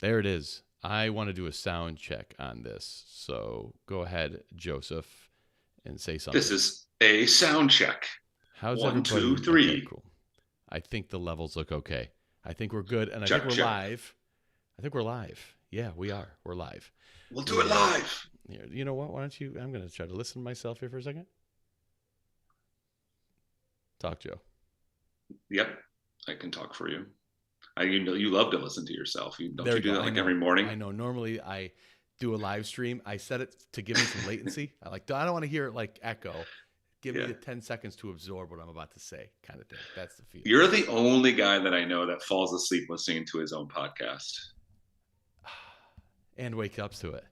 There it is. I want to do a sound check on this. So go ahead, Joseph, and say something. This is a sound check. How's 1, everybody? 2, 3. Okay, cool. I think the levels look okay. I think we're good, and I Check, think we're check. live. I think we're live. Yeah, we are. We're live. We'll do it live. Here, you know what? Why don't you? I'm going to try to listen to myself here for a second. Talk, Joe. Yep, I can talk for you. You love to listen to yourself. Don't you do that like know. every morning? I know. Normally, I do a live stream. I set it to give me some latency. I don't want to hear it like echo. Give me the 10 seconds to absorb what I'm about to say, kind of thing. That's the feeling. You're the only guy that I know that falls asleep listening to his own podcast. And wakes up to it.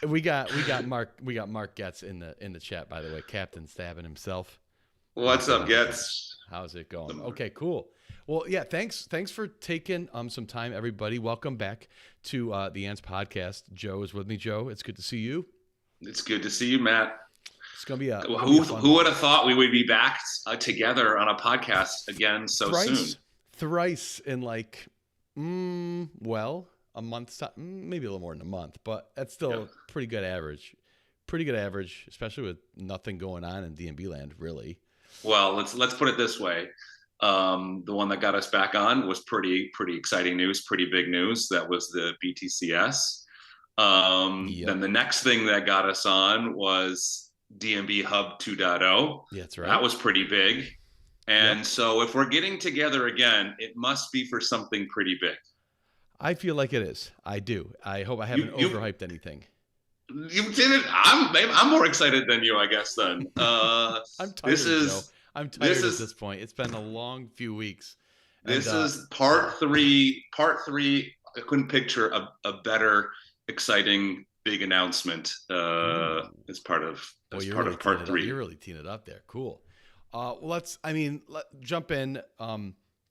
we got Mark Getz in the chat, by the way. Captain stabbing himself. What's up, Getz? How's it going? Okay, cool. Well, yeah, thanks for taking some time, everybody. Welcome back to the Ants podcast. Joe is with me. Joe, it's good to see you. It's good to see you, Matt. It's gonna be who would have thought we would be back together on a podcast again so soon? Thrice in like a month, maybe a little more than a month, but that's still a pretty good average. Pretty good average, especially with nothing going on in D&B land, really. Well, let's put it this way. The one that got us back on was pretty exciting news, pretty big news. That was the BTCS. Then the next thing that got us on was D&B Hub 2.0. Yeah, that's right. That was pretty big. And so if we're getting together again, it must be for something pretty big. I feel like it is. I do. I hope I haven't overhyped anything. You did it. I'm more excited than you, I guess. Then I'm tired. Joe. I'm tired at this point. It's been a long few weeks. This is part three. I couldn't picture a better, exciting, big announcement as part of part 3. You're really teeing it up there. Cool. Let's jump in.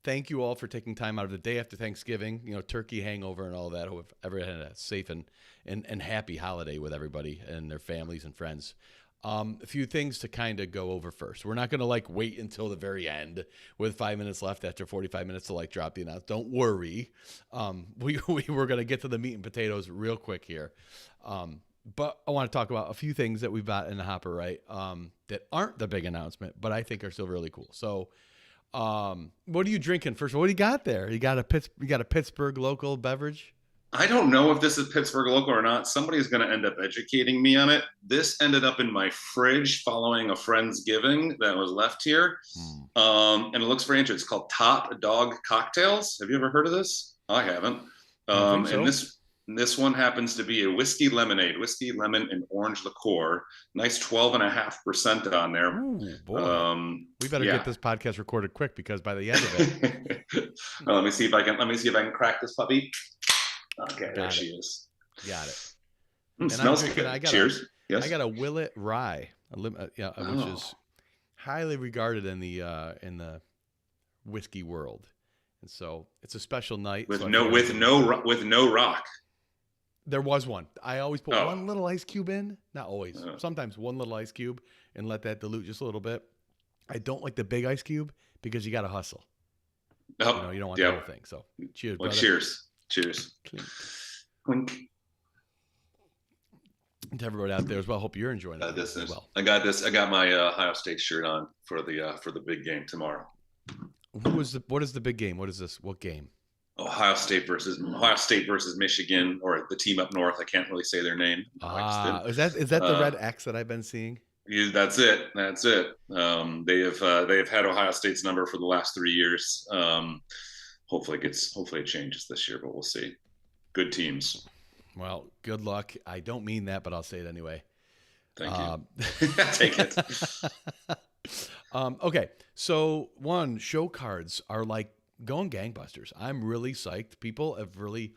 Thank you all for taking time out of the day after Thanksgiving, turkey hangover and all that. Hope everyone had a safe and happy holiday with everybody and their families and friends. A few things to kind of go over first. We're not going to wait until the very end with 5 minutes left after 45 minutes to drop the announcement. Don't worry. We were going to get to the meat and potatoes real quick here. But I want to talk about a few things that we've got in the hopper, right? That aren't the big announcement, but I think are still really cool. So, what are you drinking first? What do you got there? You got a Pittsburgh local beverage? I don't know if this is Pittsburgh local or not. Somebody's going to end up educating me on it. This ended up in my fridge following a Friendsgiving that was left here. And it looks very interesting. It's called Top Dog Cocktails. Have you ever heard of this? I haven't. And this one happens to be a whiskey lemonade, whiskey, lemon, and orange liqueur. Nice 12.5% on there. Ooh, boy. We better get this podcast recorded quick because by the end of it. Well, let me see if I can crack this puppy. Okay, there she is. Got it. And smells good. Cheers. Yes. I got a Willet Rye, which is highly regarded in the whiskey world, and so it's a special night with no rock. There was one. I always put one little ice cube in. Not always. Sometimes one little ice cube and let that dilute just a little bit. I don't like the big ice cube because you got to hustle. Oh, you don't want the whole thing. So cheers, brother. Cheers. Clink. To everybody out there as well. Hope you're enjoying it as well. I got my Ohio State shirt on for the big game tomorrow. What is the big game? What is this? What game? Ohio State versus Michigan, or the team up north. I can't really say their name. Is that the red X that I've been seeing? Yeah, that's it. They have had Ohio State's number for the last 3 years. Hopefully it changes this year, but we'll see. Good teams. Well, good luck. I don't mean that, but I'll say it anyway. Thank you. Take it. Okay, so show cards are going gangbusters. I'm really psyched. People have really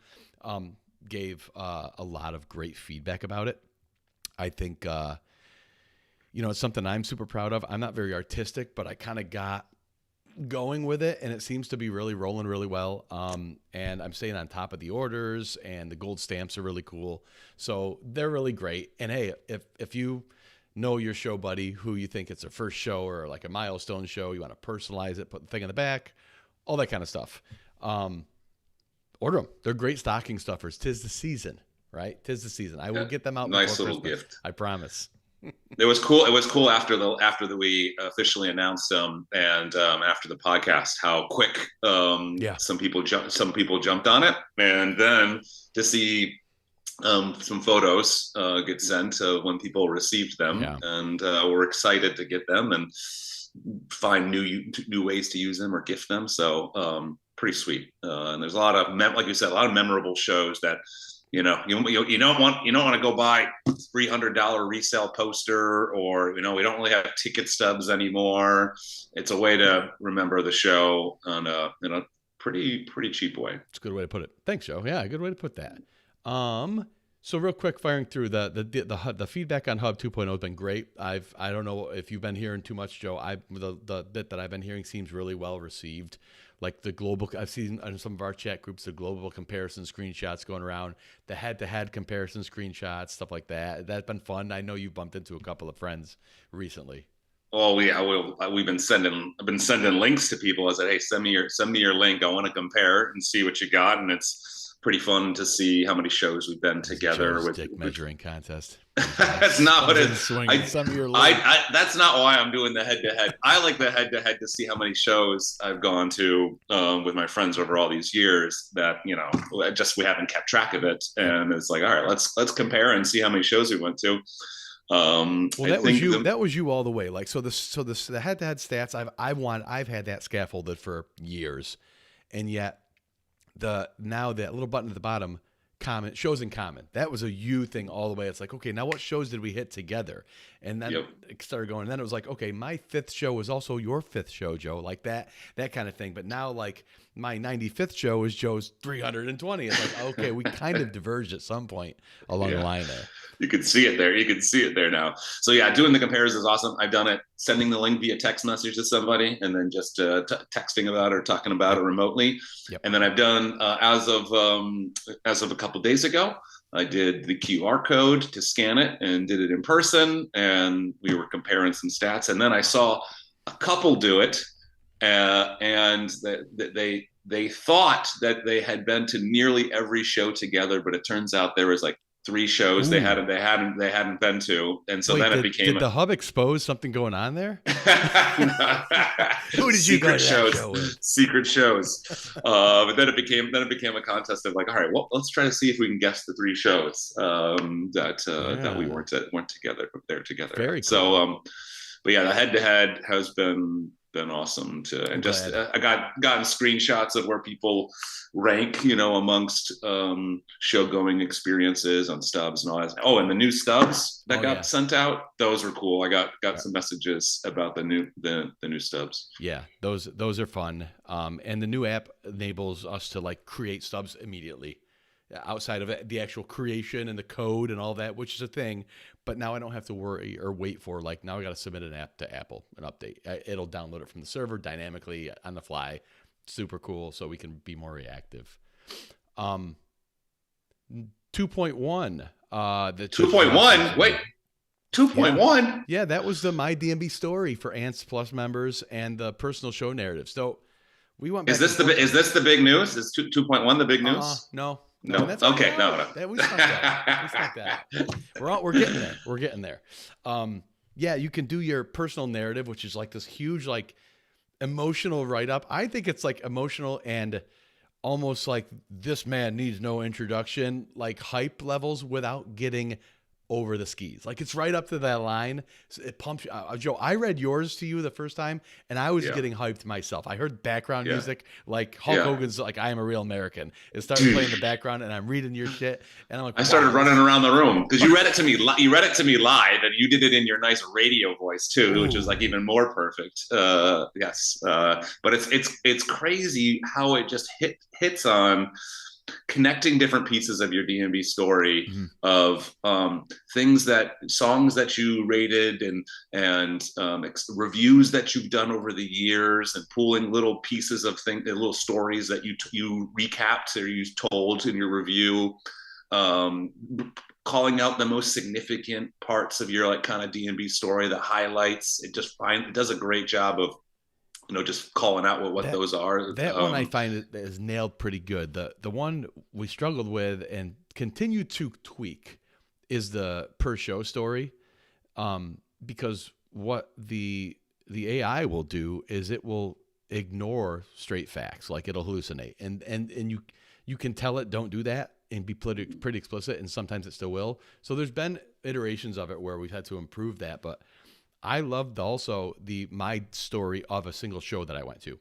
gave a lot of great feedback about it. I think it's something I'm super proud of. I'm not very artistic, but I kind of got going with it, and it seems to be really rolling really well. And I'm staying on top of the orders, and the gold stamps are really cool. So they're really great. And hey, if you know your show buddy who you think it's a first show or a milestone show, you want to personalize it, put the thing in the back, all that kind of stuff. Order them. They're great stocking stuffers. 'Tis the season, right? 'Tis the season. I will get them out before Nice little Christmas. gift. I promise. It was cool. It was cool after we officially announced them, and after the podcast, how quick Yeah. some people jumped on it, and then to see some photos get sent when people received them, Yeah. and we're excited to get them and find new ways to use them or gift them. So pretty sweet. And there's a lot of like you said, a lot of memorable shows that you don't want to go buy $300 resale poster, or we don't really have ticket stubs anymore. It's a way to remember the show in a pretty cheap way. It's a good way to put it. Thanks, Joe. Yeah, a good way to put that. So real quick, firing through the feedback on Hub 2.0 has been great. I don't know if you've been hearing too much, Joe. The bit that I've been hearing seems really well received. Like the global, I've seen in some of our chat groups, the global comparison screenshots going around, the head-to-head comparison screenshots, stuff like that. That's been fun. I know you bumped into a couple of friends recently. Oh yeah, I've been sending links to people. I said, hey, send me your link. I want to compare and see what you got, and it's pretty fun to see how many shows we've been together with. Dick measuring contest. That's not what it's. That's not why I'm doing the head-to-head. I like the head-to-head to see how many shows I've gone to with my friends over all these years. That we haven't kept track of it, and it's like, all right, let's compare and see how many shows we went to. Well, that was you all the way. Like, the head-to-head stats. I've had that scaffolded for years, and yet now that little button at the bottom, shows in common. That was a you thing all the way. It's like, okay, now what shows did we hit together? And then it started going. And then it was like, okay, my 5th show was also your 5th show, Joe. Like that kind of thing. But now, like, my 95th show is Joe's 320. It's like, okay, we kind of diverged at some point along the line there. You can see it there. You can see it there now. So yeah, doing the comparison is awesome. I've done it, sending the link via text message to somebody, and then just texting about it or talking about it remotely. Yep. And then I've done as of a couple of days ago, I did the QR code to scan it and did it in person, and we were comparing some stats. And then I saw a couple do it, and they thought that they had been to nearly every show together, but it turns out there was like 3 shows they hadn't been to, and so then it became. Did the Hub expose something going on there? Who did you go to that show with? Secret shows. But then it became a contest of like, all right, well, let's try to see if we can guess the 3 shows that we weren't together, but they're together. Very cool. So, but yeah, the head-to-head has been awesome I gotten screenshots of where people rank, amongst show going experiences on stubs and all that. Oh, and the new stubs that got sent out, those were cool. I got some messages about the new stubs. Yeah, those are fun. And the new app enables us to like create stubs immediately outside of it, the actual creation and the code and all that, which is a thing. But now I don't have to worry or wait for, like, now I got to submit an app to Apple, an update. It'll download it from the server dynamically on the fly. Super cool. So we can be more reactive. 2.1. The 2.1. Wait, 2.1. Yeah, that was the My DMB story for Ants Plus members and the personal show narrative. So we went back. Is this the big news? Is 2.1 the big news? No. That's okay. No. We snuck that. We're getting there. We're getting there. Yeah, you can do your personal narrative, which is like this huge, like, emotional write-up. I think it's like emotional and almost like this man needs no introduction, like hype levels without getting over the skis. Like, it's right up to that line. So it pumps you. Joe, I read yours to you the first time, and I was getting hyped myself. I heard background music, like Hulk Hogan's like "I Am a Real American." It started playing in the background, and I'm reading your shit, and I'm like, I started running around the room because you read it to me. You read it to me live, and you did it in your nice radio voice too, which is like even more perfect. Yes, but it's crazy how it just hits on connecting different pieces of your DMB story of songs that you rated and reviews that you've done over the years, and pulling little pieces of little stories that you recapped or you told in your review, calling out the most significant parts of your like kind of DMB story, the highlights. It does a great job of just calling out what That those are. that one I find is nailed pretty good. The one we struggled with and continue to tweak is the per show story, because what the AI will do is it will ignore straight facts, like it'll hallucinate, and you can tell it don't do that and be pretty explicit, and sometimes it still will. So there's been iterations of it where we've had to improve that, but I loved also my story of a single show that I went to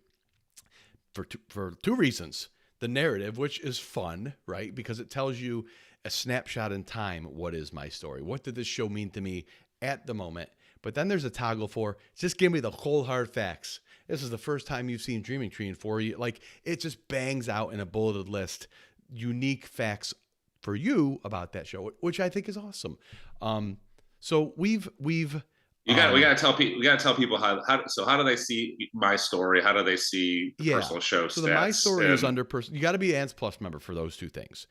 for two reasons. The narrative, which is fun, right? Because it tells you a snapshot in time. What is my story? What did this show mean to me at the moment? But then there's a toggle for just give me the cold hard facts. This is the first time you've seen Dreaming Tree in 4 years. Like it just bangs out in a bulleted list, unique facts for you about that show, which I think is awesome. So we've we got to tell people how do they see my story? How do they see the personal show so stats? the My Story is under person. You got to be an Ants Plus member for those two things.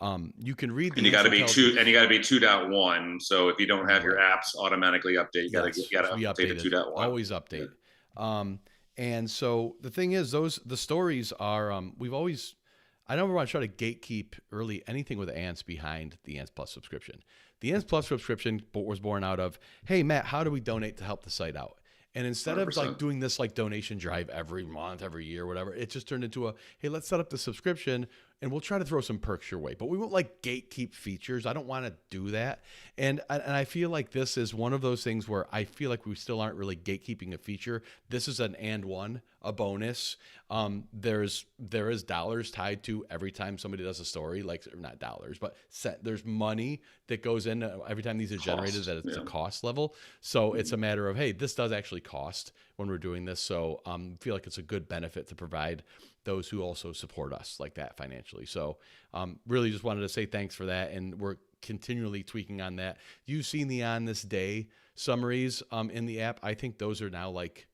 You can read the and you got to be 2.1. So if you don't have your apps automatically update, you got to update to 2.1. Always update. Yeah. And so the thing is, the stories are I never want to try to gatekeep really anything with Ants behind the Ants Plus subscription. The Ants Plus subscription was born out of, hey Matt, how do we donate to help the site out? And instead 100%. Of like doing this like donation drive every month, every year, whatever, it just turned into hey, let's set up the subscription and we'll try to throw some perks your way. But we won't like gatekeep features. I don't want to do that. And I feel like this is one of those things where I feel like we still aren't really gatekeeping a feature. This is a bonus. There is dollars tied to every time somebody does a story, like not dollars, but there's money that goes in every time these are generated, that it's a cost level. So it's a matter of, hey, this does actually cost when we're doing this. So I feel like it's a good benefit to provide those who also support us like that financially. So really just wanted to say thanks for that. And we're continually tweaking on that. You've seen the On This Day summaries in the app. I think those are now like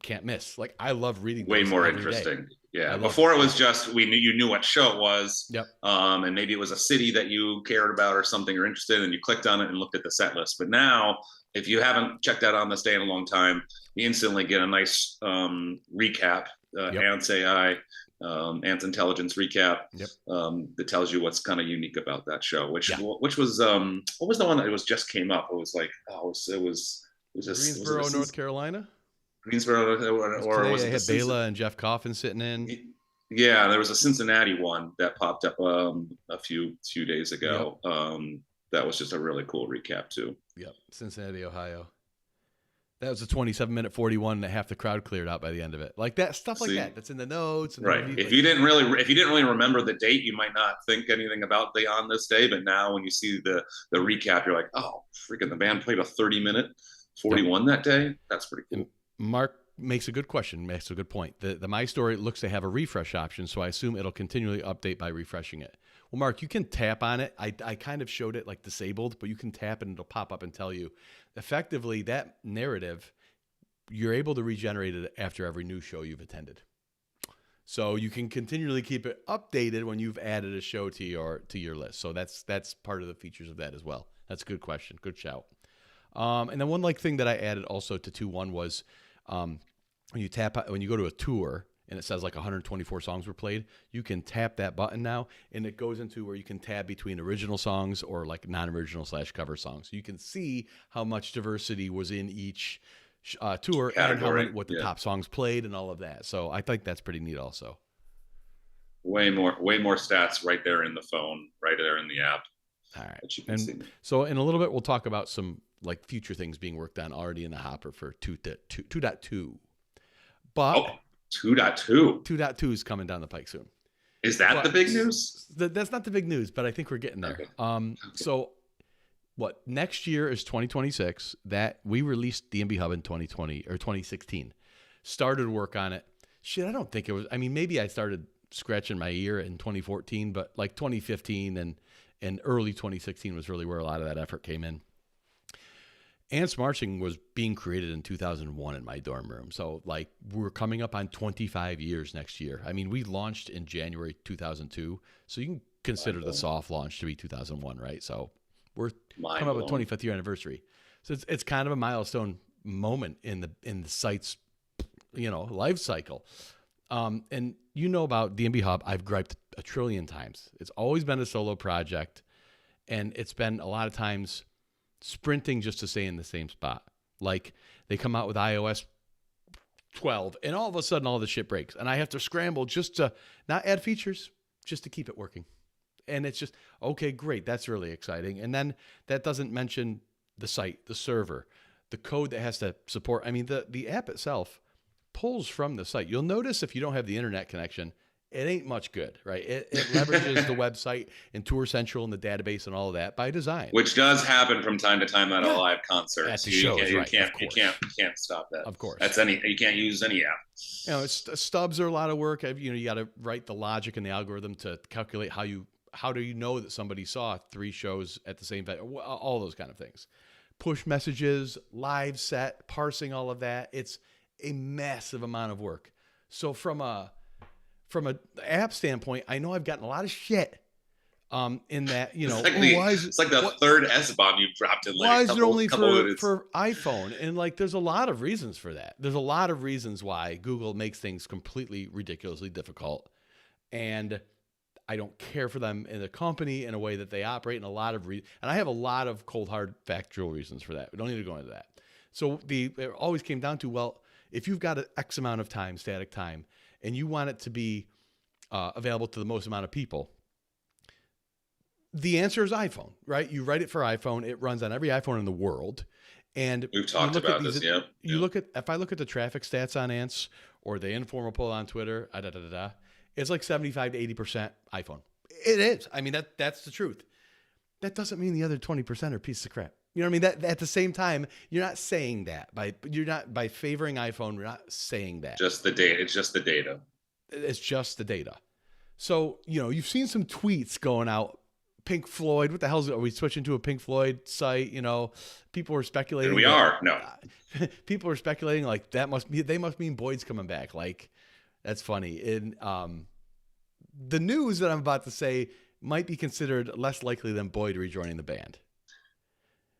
can't miss. Like I love reading. Way more interesting. Day. Yeah. Before it was just you knew what show it was. Yep. And maybe it was a city that you cared about or something or interested in, and you clicked on it and looked at the set list. But now, if you haven't checked out On This Day in a long time, you instantly get a nice recap. Ants AI, Ants Intelligence recap. Yep. That tells you what's kind of unique about that show. Which was what was the one that just came up? It was like it was Greensboro, North Carolina. Greensboro, or was it Bela and Jeff Coffin sitting in? Yeah, there was a Cincinnati one that popped up a few days ago. Yep. That was just a really cool recap too. Yep, Cincinnati, Ohio. That was a 27-minute 41, and half the crowd cleared out by the end of it. Like that stuff, like that. That's in the notes. And right. If you didn't really remember the date, you might not think anything about the On This Day. But now, when you see the recap, you're like, oh, freaking! The band played a 30-minute 41 that day. That's pretty cool. And Mark makes a good point. The My Story looks to have a refresh option, so I assume it'll continually update by refreshing it. Well, Mark, you can tap on it. I kind of showed it like disabled, but you can tap and it'll pop up and tell you. Effectively, that narrative, you're able to regenerate it after every new show you've attended. So you can continually keep it updated when you've added a show to your list. So that's part of the features of that as well. That's a good question. Good shout. And then one thing that I added also to 2.1 was when you go to a tour and it says like 124 songs were played, you can tap that button now and it goes into where you can tab between original songs or like non-original / cover songs. So you can see how much diversity was in each tour category, and what the top songs played and all of that. So I think that's pretty neat also. Way more stats right there in the phone, right there in the app. All right. That you can see. So in a little bit, we'll talk about some like future things being worked on already in the hopper for 2.2. But 2.2 is coming down the pike soon. Is that the big news? That's not the big news, but I think we're getting there. Okay. So next year is 2026. That we released DMB Hub in 2020 or 2016. Started work on it. Shit, I don't think it was. I mean, maybe I started scratching my ear in 2014, but like 2015 and early 2016 was really where a lot of that effort came in. Ants Marching was being created in 2001 in my dorm room. So like we're coming up on 25 years next year. I mean, we launched in January 2002. So you can consider the soft launch to be 2001, right? So we're coming up with 25th year anniversary. So it's kind of a milestone moment in the site's life cycle. And about DMB Hub, I've griped a trillion times. It's always been a solo project, and it's been a lot of times sprinting just to stay in the same spot. Like they come out with iOS 12, and all of a sudden all the shit breaks, and I have to scramble just to not add features, just to keep it working. And it's just, okay, great. That's really exciting. And then that doesn't mention the site, the server, the code that has to support. I mean, the app itself pulls from the site. You'll notice if you don't have the internet connection, it ain't much good, right? It leverages the website and Tour Central and the database and all of that by design. Which does happen from time to time at a live concert. At the shows, you right? You can't stop that. Of course. You can't use any app. Stubs are a lot of work. You got to write the logic and the algorithm to calculate how do you know that somebody saw 3 shows at the same time? All those kind of things. Push messages, live set, parsing all of that. It's a massive amount of work. So from a app standpoint, I know I've gotten a lot of shit in that, it's like the third S-bomb you've dropped in why is it only for iPhone? And there's a lot of reasons for that. There's a lot of reasons why Google makes things completely ridiculously difficult. And I don't care for them in the company in a way that they operate, and and I have a lot of cold, hard, factual reasons for that. We don't need to go into that. So it always came down to, well, if you've got an X amount of time, static time, and you want it to be available to the most amount of people, the answer is iPhone, right? You write it for iPhone. It runs on every iPhone in the world. And we've talked about this, yeah. If I look at the traffic stats on Ants or the informal poll on Twitter, it's like 75 to 80% iPhone. It is. I mean, that's the truth. That doesn't mean the other 20% are pieces of crap. You know what I mean? That at the same time, you're not saying that by favoring iPhone. We're not saying that. Just the data. It's just the data. It's just the data. So you've seen some tweets going out. Pink Floyd. What the hell are we switching to a Pink Floyd site? People were speculating. And we are no. People were speculating like they must mean Boyd's coming back. Like that's funny. And the news that I'm about to say might be considered less likely than Boyd rejoining the band.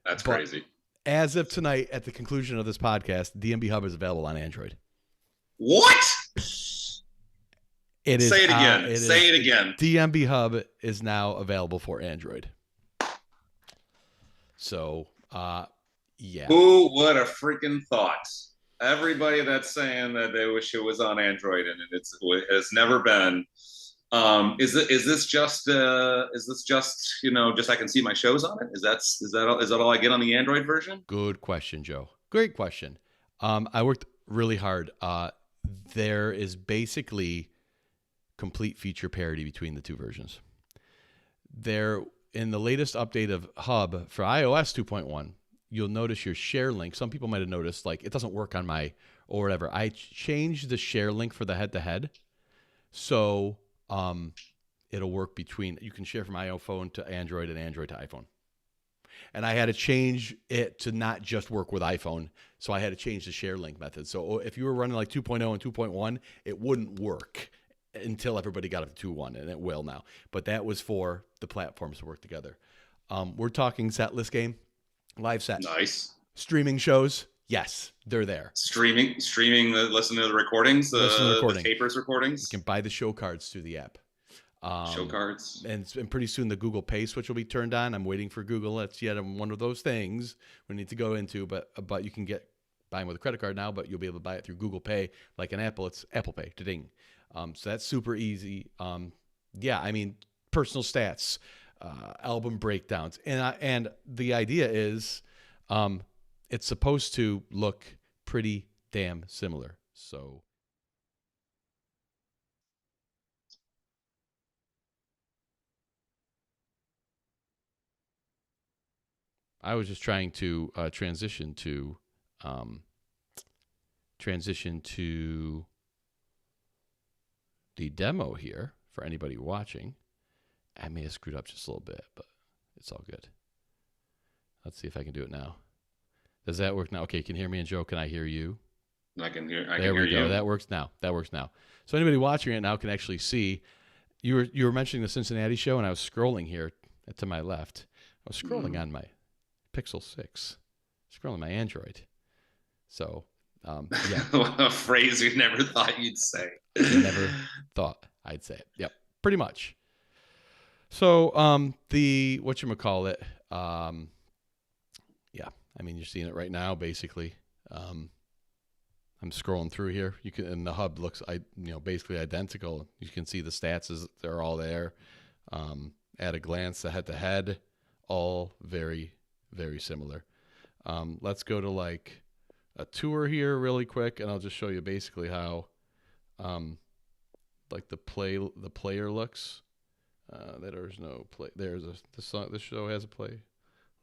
That's crazy. As of tonight, at the conclusion of this podcast, DMB Hub is available on Android. What? It is. Say it again. Say it again. DMB Hub is now available for Android. So, yeah. Who would have freaking thought? Everybody that's saying that they wish it was on Android and it has never been. Is this just just I can see my shows on it? Is that all I get on the Android version? Good question, Joe. Great question. I worked really hard. There is basically complete feature parity between the two versions. There, in the latest update of Hub for iOS 2.1, you'll notice your share link. Some people might have noticed, like, it doesn't work on my or whatever. I changed the share link for the head-to-head. So it'll work between, you can share from iPhone to Android and Android to iPhone. And I had to change it to not just work with iPhone. So I had to change the share link method. So if you were running like 2.0 and 2.1, it wouldn't work until everybody got up to 2.1, and it will now. But that was for the platforms to work together. We're talking set list game, live set. Nice. Streaming shows. Yes, they're there. Streaming, listen to the recordings, the tapers recordings. You can buy the show cards through the app. Show cards. And pretty soon the Google Pay switch will be turned on. I'm waiting for Google. That's yet one of those things we need to go into. But you can buy them with a credit card now, but you'll be able to buy it through Google Pay. Like an Apple, it's Apple Pay. Ding. So that's super easy. Yeah, I mean, personal stats, album breakdowns. And the idea is it's supposed to look pretty damn similar. So I was just trying to transition to the demo here for anybody watching. I may have screwed up just a little bit, but it's all good. Let's see if I can do it now. Does that work now? Okay, you can hear me, and Joe, can I hear you? I can hear. There we go. That works now. So anybody watching it now can actually see. You were mentioning the Cincinnati show, and I was scrolling here to my left. I was scrolling on my Pixel 6, scrolling my Android. So Yeah, A phrase you never thought you'd say. never thought I'd say it. Yep, pretty much. So the whatchamacallit, yeah, I mean you're seeing it right now basically. I'm scrolling through here. You can, and the hub looks, basically identical. You can see the stats as they're all there. At a glance, the head-to-head, all very, very similar. Let's go to like a tour here really quick, and I'll just show you basically how, like the player looks. There's no play. This show has a play.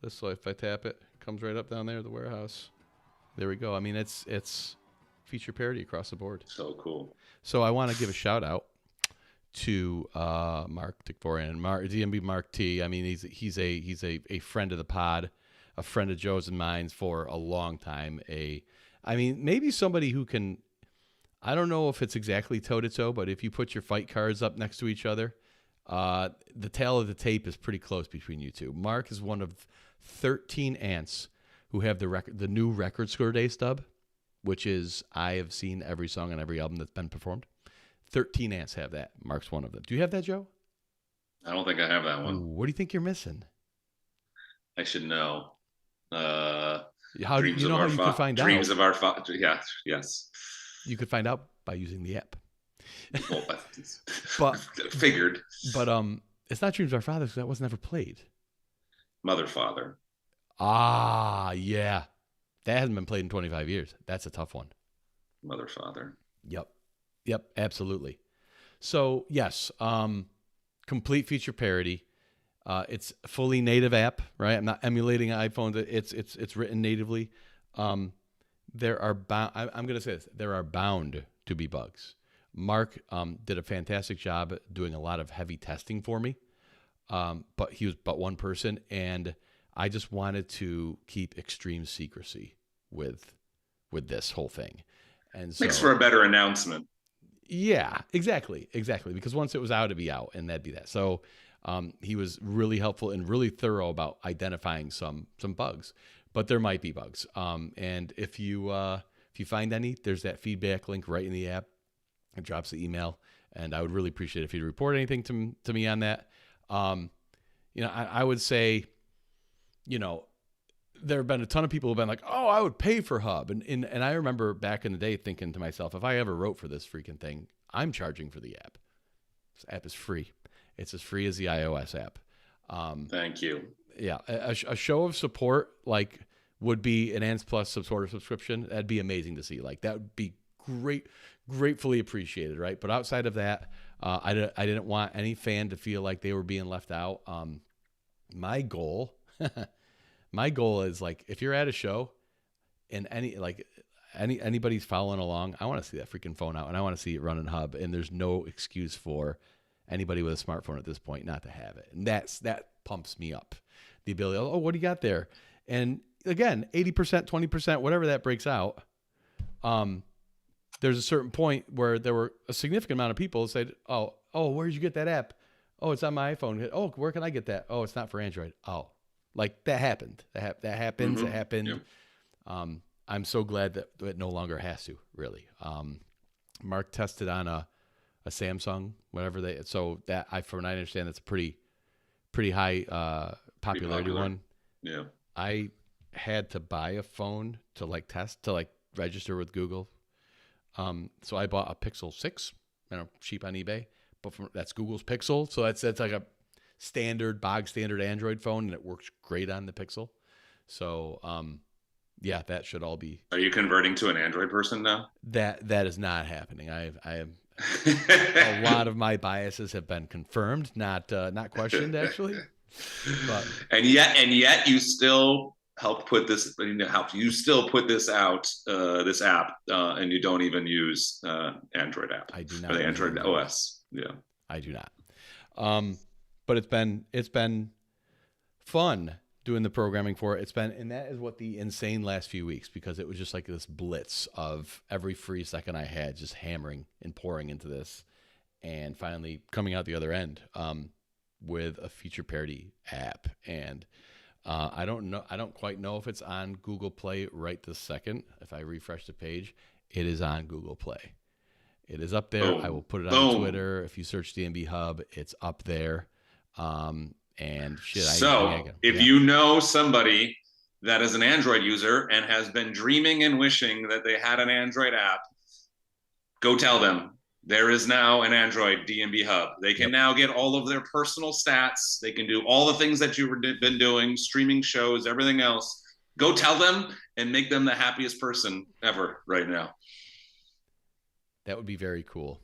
So if I tap it, it comes right up down there, the warehouse. There we go. I mean, it's feature parity across the board. So cool. So I want to give a shout out to Mark Tikvorian and DMB Mark T. I mean, he's a friend of the pod, a friend of Joe's and mine's for a long time. Maybe somebody who can. I don't know if it's exactly toe to toe, but if you put your fight cards up next to each other, the tail of the tape is pretty close between you two. Mark is one of 13 ants who have the new record store day stub, which is I have seen every song on every album that's been performed. 13 ants have that. Mark's one of them. Do you have that, Joe? I don't think I have that one. Ooh, what do you think you're missing? I should know. How do you know how you could find out? Dreams of our father. Yeah, yes. You could find out by using the app. Well, but figured. But it's not Dreams of Our Fathers because that was never played. Mother, Father. Ah, yeah. That hasn't been played in 25 years. That's a tough one. Mother, Father. Yep, absolutely. So, yes, complete feature parity. It's a fully native app, right? I'm not emulating iPhone. It's written natively. There are I'm going to say this. There are bound to be bugs. Mark did a fantastic job doing a lot of heavy testing for me. But he was but one person, and I just wanted to keep extreme secrecy with this whole thing. And so, makes for a better announcement. Yeah, exactly. Because once it was out, it'd be out, and that'd be that. So he was really helpful and really thorough about identifying some bugs, but there might be bugs. And if you find any, there's that feedback link right in the app. It drops the email, and I would really appreciate it if you'd report anything to me on that. I would say, there have been a ton of people who've been like, oh, I would pay for Hub. And I remember back in the day thinking to myself, if I ever wrote for this freaking thing, I'm charging for the app. This app is free. It's as free as the iOS app. Thank you. Yeah. A show of support would be an Ants Plus subscription. That'd be amazing to see. That would be great, gratefully appreciated, right? But outside of that, I didn't want any fan to feel like they were being left out. My goal is if you're at a show and anybody's following along, I want to see that freaking phone out and I want to see it running Hub. And there's no excuse for anybody with a smartphone at this point not to have it. And that pumps me up. The ability, oh, what do you got there? And again, 80%, 20%, whatever that breaks out. There's a certain point where there were a significant amount of people who said, oh, where did you get that app? Oh, it's on my iPhone. Oh, where can I get that? Oh, it's not for Android. Oh, that happened. That happens. Mm-hmm. It happened. Yep. I'm so glad that it no longer has to, really. Mark tested on a Samsung, whatever so that from what I understand, that's a pretty high popularity one. Yeah. I had to buy a phone to test, to register with Google. So I bought a Pixel 6, cheap on eBay, but that's Google's Pixel. So that's like a bog standard Android phone, and it works great on the Pixel. So, yeah, that should all be. Are you converting to an Android person now? That is not happening. I have a lot of my biases have been confirmed, not questioned actually. But and yet you still helped put this. You still put this out, this app, and you don't even use Android app. I do not. Or the Android OS. Yeah, I do not. But it's been fun doing the programming for it. And that is what the insane last few weeks, because it was just like this blitz of every free second I had, just hammering and pouring into this, and finally coming out the other end with a feature parity app. And I don't know. I don't quite know if it's on Google Play right this second. If I refresh the page, it is on Google Play. It is up there. I will Boom. put it on Boom. Twitter. If you search DMB Hub, it's up there. And shit, So if yeah. you know somebody that is an Android user and has been dreaming and wishing that they had an Android app, go tell them there is now an Android DMB Hub. They can Yep. now get all of their personal stats. They can do all the things that you've been doing, streaming shows, everything else. Go tell them and make them the happiest person ever right now. That would be very cool.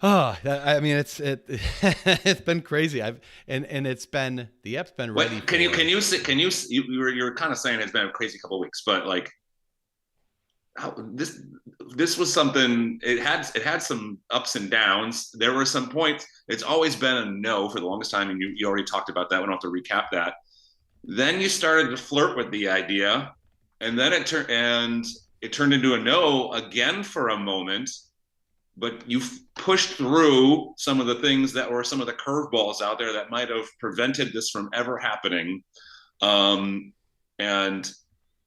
Oh, I mean, it's been crazy. The app's been ready. What you're kind of saying it's been a crazy couple of weeks, but like this was something. It had some ups and downs. There were some points. It's always been a no for the longest time, and you already talked about that. We don't have to recap that. Then you started to flirt with the idea, and then it turned into a no again for a moment. But you've pushed through some of the things that were some of the curveballs out there that might have prevented this from ever happening. And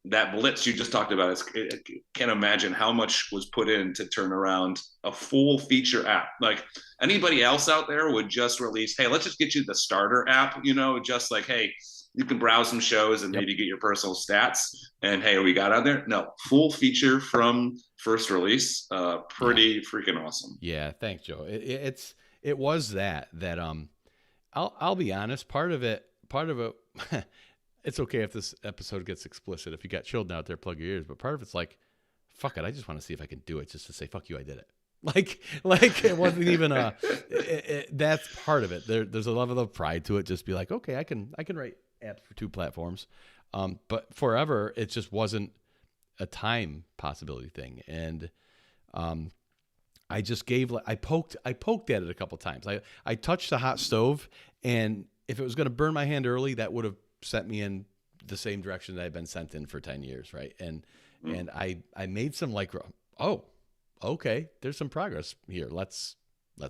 that blitz you just talked about, I can't imagine how much was put in to turn around a full feature app. Like anybody else out there would just release, hey, let's just get you the starter app, just like, hey, you can browse some shows and maybe get your personal stats. And hey, we got out there. No, full feature from first release. Pretty freaking awesome. Yeah, thanks, Joe. It was that I'll be honest. Part of it. It's okay if this episode gets explicit. If you got children out there, plug your ears. But part of it's like, fuck it. I just want to see if I can do it, just to say, fuck you, I did it. Like it wasn't even that's part of it. There's a level of pride to it. Just be like, okay, I can write apps for 2 platforms. But forever, it just wasn't a time possibility thing. And I just I poked at it a couple times. I touched the hot stove, and if it was going to burn my hand early, that would have sent me in the same direction that I've been sent in for 10 years. Right. And I made some okay, there's some progress here. Let's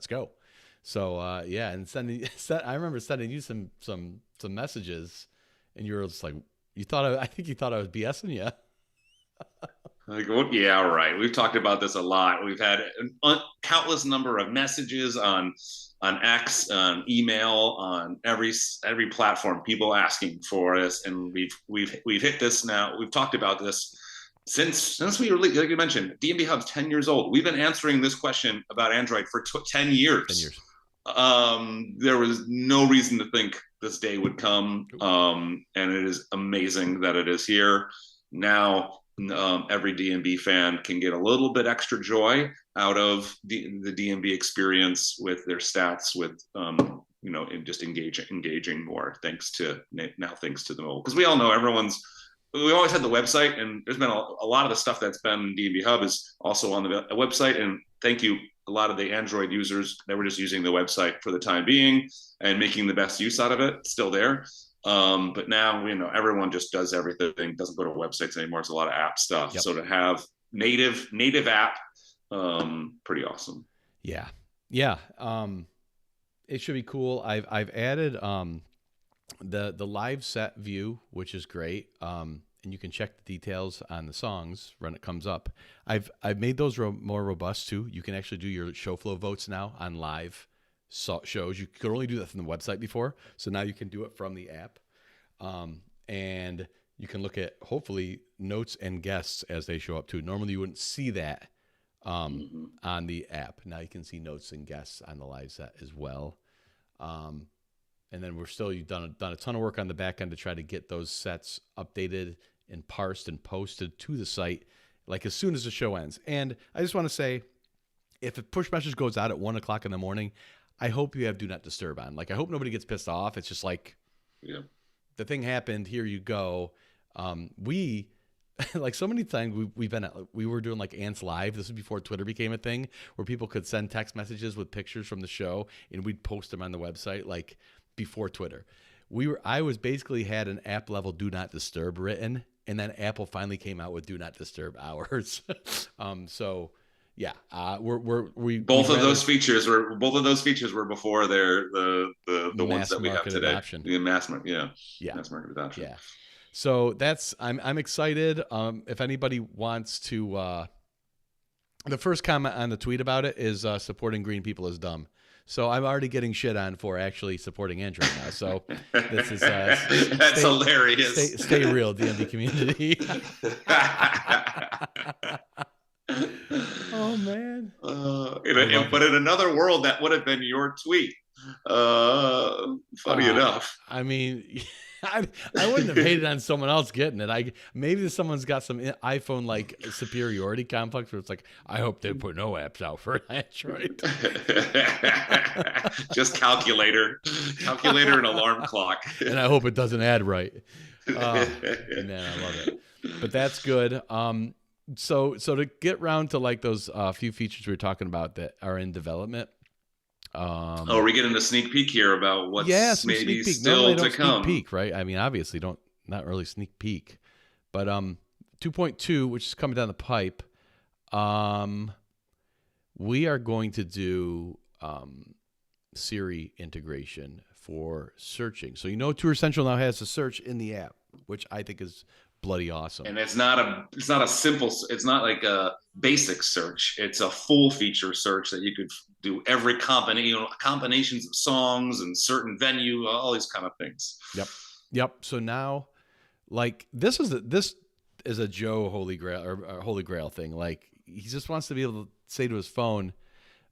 go. So, yeah. And I remember sending you some messages, and you were just like, I think you thought I was BSing you. Like, well, yeah, right. We've talked about this a lot. We've had a countless number of messages on X, on email, on every platform. People asking for this, and we've hit this now. We've talked about this since we were, like you mentioned, DMB Hub's 10 years old. We've been answering this question about Android for 10 years. 10 years. There was no reason to think this day would come, and it is amazing that it is here now. Every DMB fan can get a little bit extra joy out of the DMB experience with their stats, with and just engaging more thanks to the mobile. Because we all know we always had the website, and there's been a lot of the stuff that's been DMB Hub is also on the website. And thank you, a lot of the Android users that were just using the website for the time being and making the best use out of it. Still there. But now, everyone just does everything, doesn't go to websites anymore. It's a lot of app stuff. Yep. So to have native app, pretty awesome. Yeah. Yeah. It should be cool. I've added, the live set view, which is great. And you can check the details on the songs when it comes up. I've made those more robust too. You can actually do your show flow votes now on live shows. You could only do that from the website before, so now you can do it from the app, and you can look at hopefully notes and guests as they show up too. Normally you wouldn't see that on the app. Now you can see notes and guests on the live set as well. And then you've done a ton of work on the back end to try to get those sets updated and parsed and posted to the site like as soon as the show ends. And I just want to say, if a push message goes out at 1:00 in the morning, I hope you have do not disturb on. Like, I hope nobody gets pissed off. It's just like, the thing happened. Here you go. We like so many times we were doing like Ants Live. This was before Twitter became a thing, where people could send text messages with pictures from the show, and we'd post them on the website like before Twitter. I was basically had an app level do not disturb written, and then Apple finally came out with do not disturb hours. So Yeah, we both of those features were before the ones mass that we have market today. adoption. The mass market, Yeah, mass market adoption. yeah. So I'm excited. If anybody wants to, the first comment on the tweet about it is supporting green people is dumb. So I'm already getting shit on for actually supporting Android now. So this is that's hilarious. Stay real, DMD community. Oh man. But in another world, that would have been your tweet. Funny enough. I mean, I wouldn't have hated on someone else getting it. Maybe someone's got some iPhone like superiority complex where it's like, I hope they put no apps out for Android. Just calculator and alarm clock. And I hope it doesn't add right. Man, I love it. But that's good. So to get round to like those few features we were talking about that are in development. Are we getting a sneak peek here about what's maybe still to come? Sneak peek, right? I mean, obviously, not really sneak peek, but 2.2, which is coming down the pipe. We are going to do Siri integration for searching. So Tour Central now has a search in the app, which I think is bloody awesome. And it's not like a basic search. It's a full feature search that you could do every combinations of songs and certain venue, all these kind of things. Yep. So now, like this is a Joe Holy Grail or Holy Grail thing. Like he just wants to be able to say to his phone,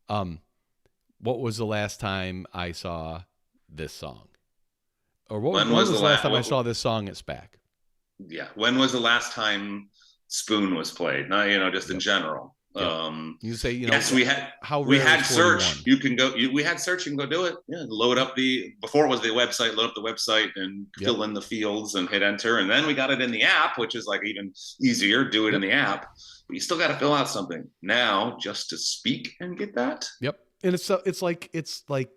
what was the last time I saw this song? Or when was the last time I saw this song at SPAC? Yeah. When was the last time Spoon was played? Not, just in general. Yep. You say, yes, we had search. You can go. We had search. You can go do it. Yeah, load up before it was the website. Load up the website and fill in the fields and hit enter. And then we got it in the app, which is like even easier. Do it in the app, but you still got to fill out something now just to speak and get that. Yep. And it's like,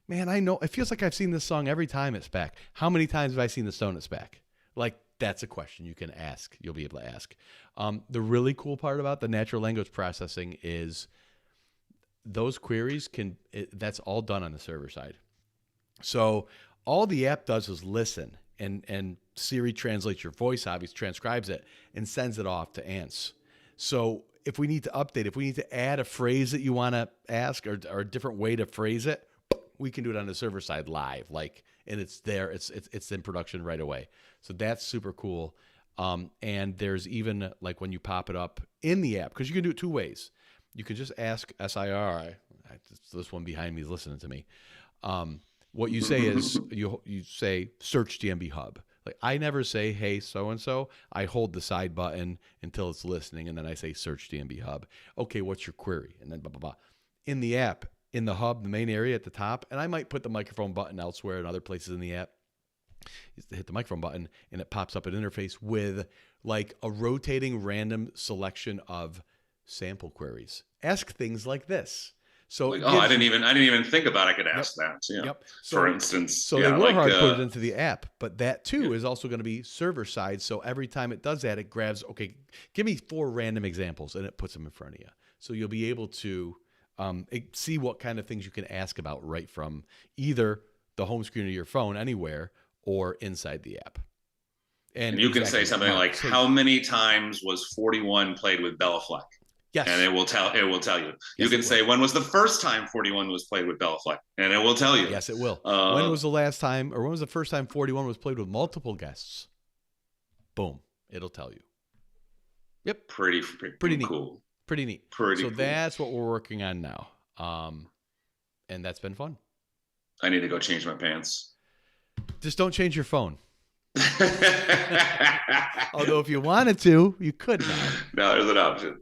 man, I know it feels like I've seen this song every time it's back. How many times have I seen the Stone it's back? Like that's a question you can ask. You'll be able to ask. The really cool part about the natural language processing is those queries that's all done on the server side. So all the app does is listen and Siri translates your voice, obviously transcribes it and sends it off to Ants. So if we need to update, if we need to add a phrase that you want to ask or a different way to phrase it, we can do it on the server side live, and it's there. It's in production right away. So that's super cool. And there's even like when you pop it up in the app, because you can do it two ways. You can just ask SIR. This one behind me is listening to me. What you say is you say search DMB Hub. Like I never say, hey, so-and-so. I hold the side button until it's listening, and then I say search DMB Hub. Okay, what's your query? And then blah, blah, blah. In the app, in the hub, the main area at the top, and I might put the microphone button elsewhere in other places in the app. You hit the microphone button, and it pops up an interface with like a rotating random selection of sample queries. Ask things like this. So I didn't even think about I could ask that. Yeah. Yep. So, for instance. So they will hard put it into the app, but that too is also going to be server side. So every time it does that, it grabs, okay, give me 4 random examples, and it puts them in front of you. So you'll be able to see what kind of things you can ask about right from either the home screen of your phone anywhere or inside the app. And you can say something like, how many times was 41 played with Bella Fleck? Yes. And it will tell you. Yes, you can say, when was the first time 41 was played with Bella Fleck? And it will tell you. Yes, it will. When was the last time, or when was the first time 41 was played with multiple guests? Boom. It'll tell you. Yep. Pretty neat. Cool. Pretty neat. Pretty so cool. That's what we're working on now. And that's been fun. I need to go change my pants. Just don't change your phone. Although if you wanted to, you could now. No, there's an option.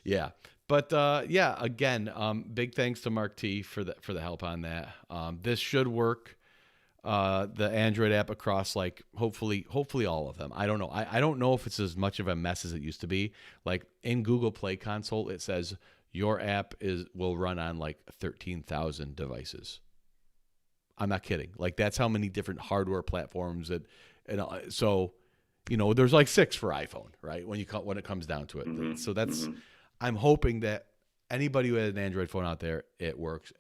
Yeah. But again, big thanks to Mark T for the help on that. This should work. The Android app across like hopefully all of them. I don't know. I don't know if it's as much of a mess as it used to be. Like in Google Play Console, it says your app will run on like 13,000 devices. I'm not kidding. Like that's how many different hardware platforms so there's like 6 for iPhone, right? When it comes down to it. So that's I'm hoping that anybody who has an Android phone out there, it works.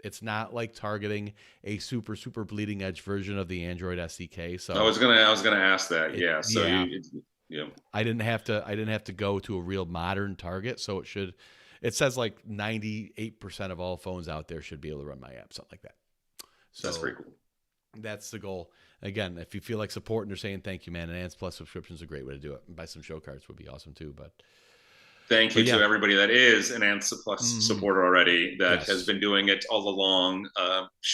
It's not like targeting a super bleeding edge version of the Android SDK. I So was gonna ask that. Yeah. So yeah, yeah. I didn't have to go to a real modern target. So it says like 98% of all phones out there should be able to run my app, something like that. That's So pretty cool. that's the goal. Again, if you feel like supporting or saying thank you, man, an Ants Plus subscription is a great way to do it. And buy some show cards would be awesome too. Thank you Yeah. to everybody that is an Ants Plus supporter already that has Yes. been doing it all along.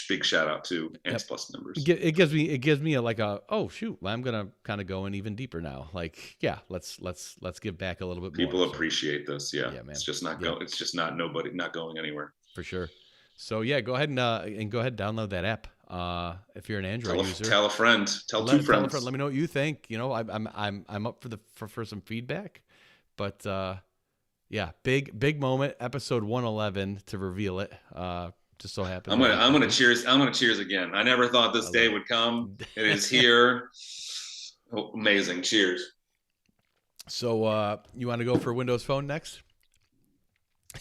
Big shout out to Ants Yep. Plus members. It gives me oh shoot, I'm gonna kind of go in even deeper now. Like let's give back a little bit more. People appreciate this. Yeah, yeah, man. It's just not Yep. It's just not nobody not going anywhere. For sure. So yeah, go ahead and download that app. If you're an Android user, tell a friend, tell two friends. Tell a friend. Let me know what you think. I'm up for some feedback, but yeah, big moment, episode 111 to reveal it. Just so happens. I'm gonna cheers. I'm gonna cheers again. I never thought this day would come. It is here. Oh, amazing. Cheers. So you want to go for Windows Phone next?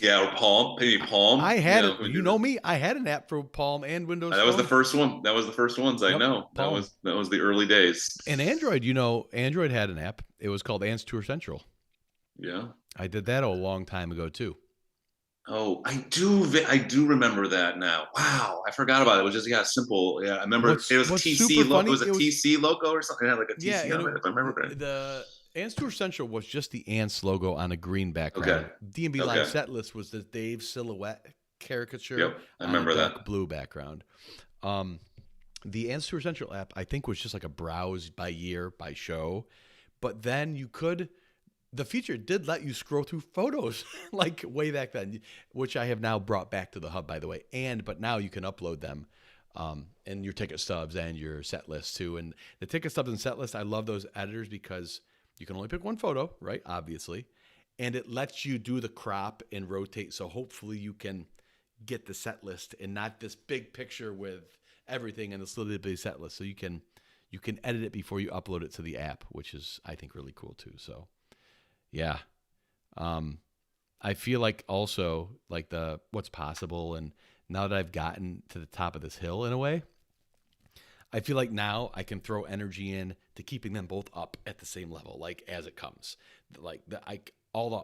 Yeah, or Palm. Maybe Palm. I had it. You know me. I had an app for Palm and Windows. That was the first one. That was the first ones. I know. Palm. That was the early days. And Android, Android had an app. It was called Ants Tour Central. Yeah. I did that a long time ago too. Oh, I do remember that now. Wow, I forgot about it. It was just simple. Yeah, I remember it was TC logo. It was a TC logo or something. It had like a TC on it, if I remember right. The Ants Tour Central was just the Ants logo on a green background. Okay. D&B Live Set List was the Dave silhouette caricature. Yep, I remember that. Blue background. The Ants Tour Central app, I think, was just like a browse by year, by show. But then the feature did let you scroll through photos like way back then, which I have now brought back to the hub, by the way. But now you can upload them and your ticket stubs and your set list too. And the ticket stubs and set list, I love those editors because you can only pick one photo, right? Obviously. And it lets you do the crop and rotate. So hopefully you can get the set list and not this big picture with everything in this little bitty set list. So you can edit it before you upload it to the app, which is, I think, really cool too. So yeah. I feel like also like what's possible. And now that I've gotten to the top of this hill in a way, I feel like now I can throw energy in to keeping them both up at the same level, like as it comes. Like all the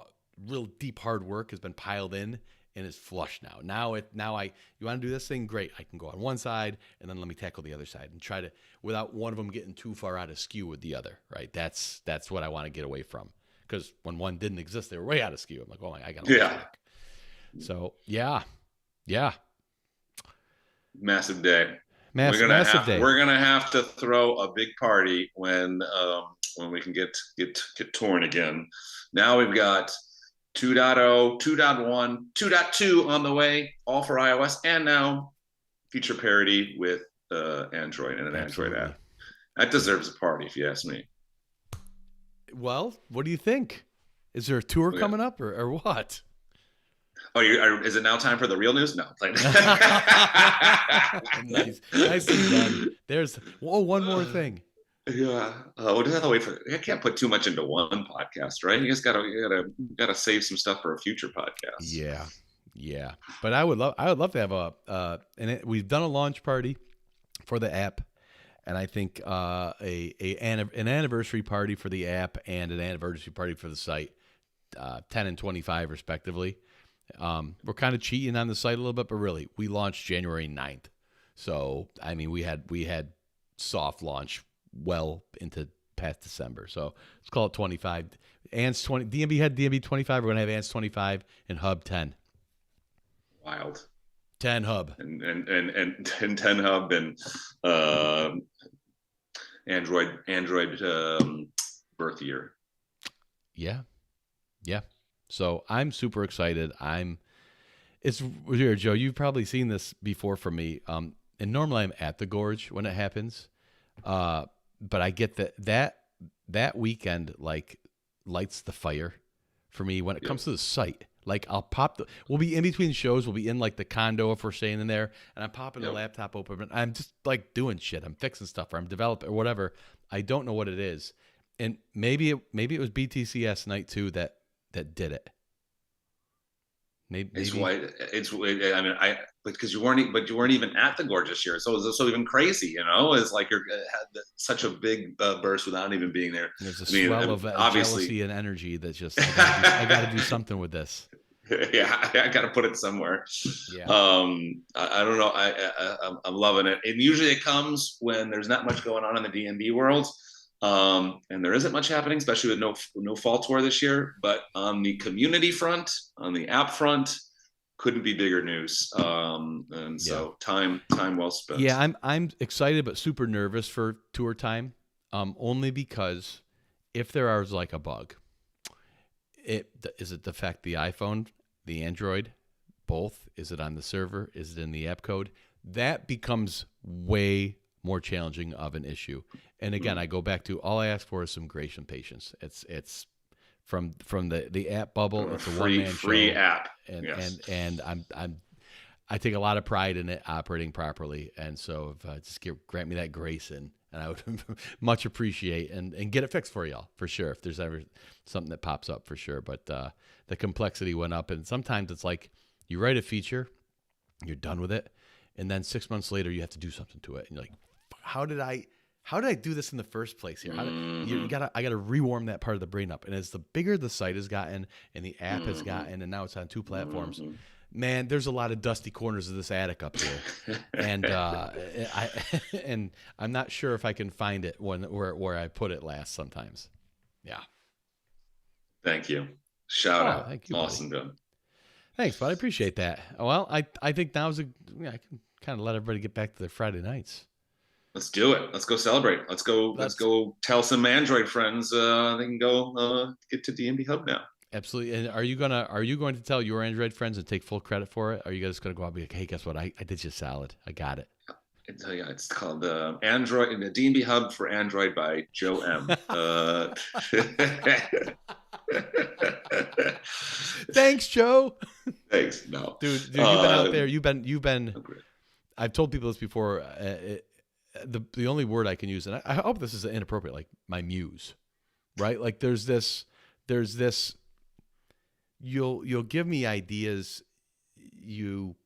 real deep hard work has been piled in and is flush now. You want to do this thing? Great. I can go on one side and then let me tackle the other side and try to, without one of them getting too far out of skew with the other, right? That's what I want to get away from. Because when one didn't exist, they were way out of skew. I'm like, oh my, I got to back. So yeah. Massive day. Massive day. We're gonna have to throw a big party when we can get touring again. Now we've got 2.0, 2.1, 2.2 on the way, all for iOS, and now feature parity with Android and an Android app. That deserves a party, if you ask me. Well, what do you think? Is there a tour coming up or what? Oh, is it now time for the real news? No. Nice. Nicely done. There's one more thing. Yeah. We'll just have to wait for. I can't put too much into one podcast, right? You just gotta save some stuff for a future podcast. Yeah. But I would love to have we've done a launch party for the app. And I think an anniversary party for the app and an anniversary party for the site, 10 and 25 respectively. We're kind of cheating on the site a little bit, but really, we launched January 9th. So, I mean, we had soft launch well into past December. So let's call it 25. Ants 20. DMB had DMB 25. We're going to have Ants 25 and Hub 10. Wild. 10 Hub. And 10 Hub and Android birth year. Yeah. So I'm super excited. It's weird, Joe. You've probably seen this before from me. And normally I'm at the Gorge when it happens. But I get that weekend like lights the fire for me when it comes to the site. Like we'll be in between shows. We'll be in like the condo if we're staying in there, and I'm popping the laptop open. And I'm just like doing shit. I'm fixing stuff, or I'm developing, or whatever. I don't know what it is, and maybe it was BTCS night 2 that did it. Maybe. It's why it's. I mean, because you weren't even at the gorgeous year, so it's so even crazy. It's like you're had such a big burst without even being there. There's a I mean, swell of obviously, jealousy and energy that's just I got to do something with this. yeah, I got to put it somewhere. Yeah. I don't know. I'm loving it. And usually it comes when there's not much going on in the D&B world. And there isn't much happening, especially with no fall tour this year. But on the community front, on the app front, couldn't be bigger news. And so time well spent. Yeah, I'm excited but super nervous for tour time. Only because if there is like a bug, is it the fact the iPhone, the Android, both? Is it on the server? Is it in the app code? That becomes way more challenging of an issue. And again, I go back to all I ask for is some grace and patience. It's from the app bubble. It's a one-man free show, app, and I take a lot of pride in it operating properly. And so if just grant me that grace, and I would much appreciate and get it fixed for y'all for sure. If there's ever something that pops up for sure, but the complexity went up, and sometimes it's like you write a feature, you're done with it, and then 6 months later you have to do something to it, and you're like, how did I do this in the first place here? I gotta rewarm that part of the brain up. And as the bigger the site has gotten and the app has gotten, and now it's on 2 platforms, man, there's a lot of dusty corners of this attic up here. And and I'm not sure if I can find it where I put it last sometimes. Yeah. Thank you. Shout out. Thank you, awesome, buddy. Doug. Thanks, bud. I appreciate that. Well, I think now's I can kind of let everybody get back to their Friday nights. Let's do it. Let's go celebrate. Let's go tell some Android friends they can go get to D&B Hub now. Absolutely. And are you going to tell your Android friends and take full credit for it? Are you guys going to go out and be like, hey, guess what? I did you solid. I got it. I tell you, it's called Android, the D&B Hub for Android by Joe M. Thanks, Joe. Thanks. No, dude, you've been out there. You've been. I've told people this before. The only word I can use, and I hope this is inappropriate, like my muse, right? Like there's this. You'll give me ideas. You'll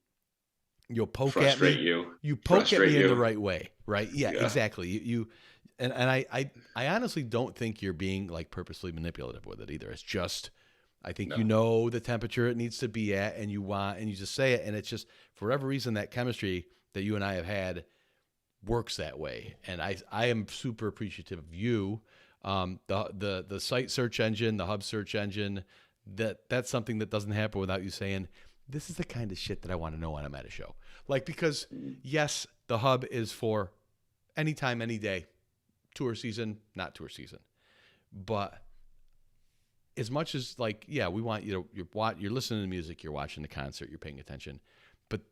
poke at me. You poke at me in the right way, right? Yeah. Exactly. You and I honestly don't think you're being like purposely manipulative with it either. It's just I think you know the temperature it needs to be at, and you just say it, and it's just for whatever reason that chemistry that you and I have had works that way, and I am super appreciative of you. The site search engine, the hub search engine, that's something that doesn't happen without you saying, this is the kind of shit that I want to know when I'm at a show. Like, because yes, the hub is for anytime, any day, tour season, not tour season. But as much as like, yeah, we want you to, you're listening to music, you're watching the concert, you're paying attention. But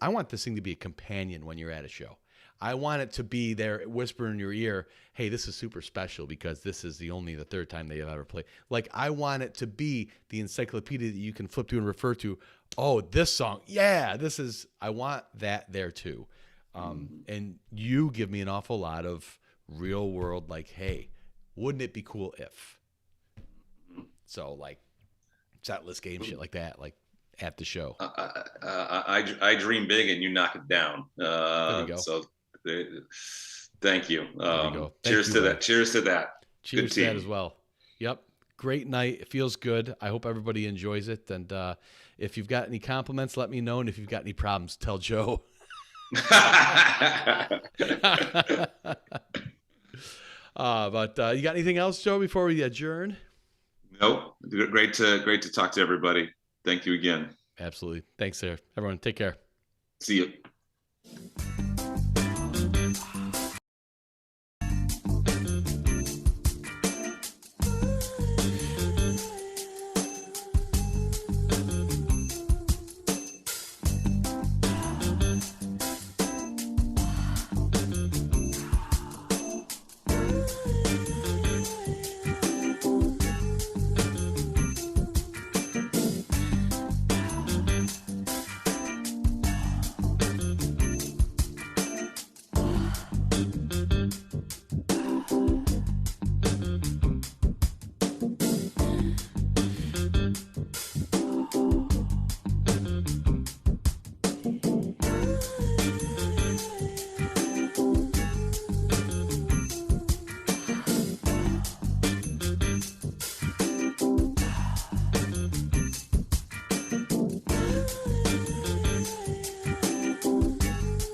I want this thing to be a companion when you're at a show. I want it to be there, whisper in your ear, hey, this is super special because this is the third time they have ever played. Like, I want it to be the encyclopedia that you can flip to and refer to. Oh, this song. Yeah, I want that there too. And you give me an awful lot of real world, like, hey, wouldn't it be cool if? So, like, chat list game shit like that, like, at the show. I dream big and you knock it down. There we go. So thank you. There you go. Cheers to that. Cheers to that. Cheers to that as well. Yep. Great night. It feels good. I hope everybody enjoys it. And if you've got any compliments, let me know. And if you've got any problems, tell Joe. But you got anything else, Joe, before we adjourn? Nope. Great to talk to everybody. Thank you again. Absolutely. Thanks, sir. Everyone, take care. See you.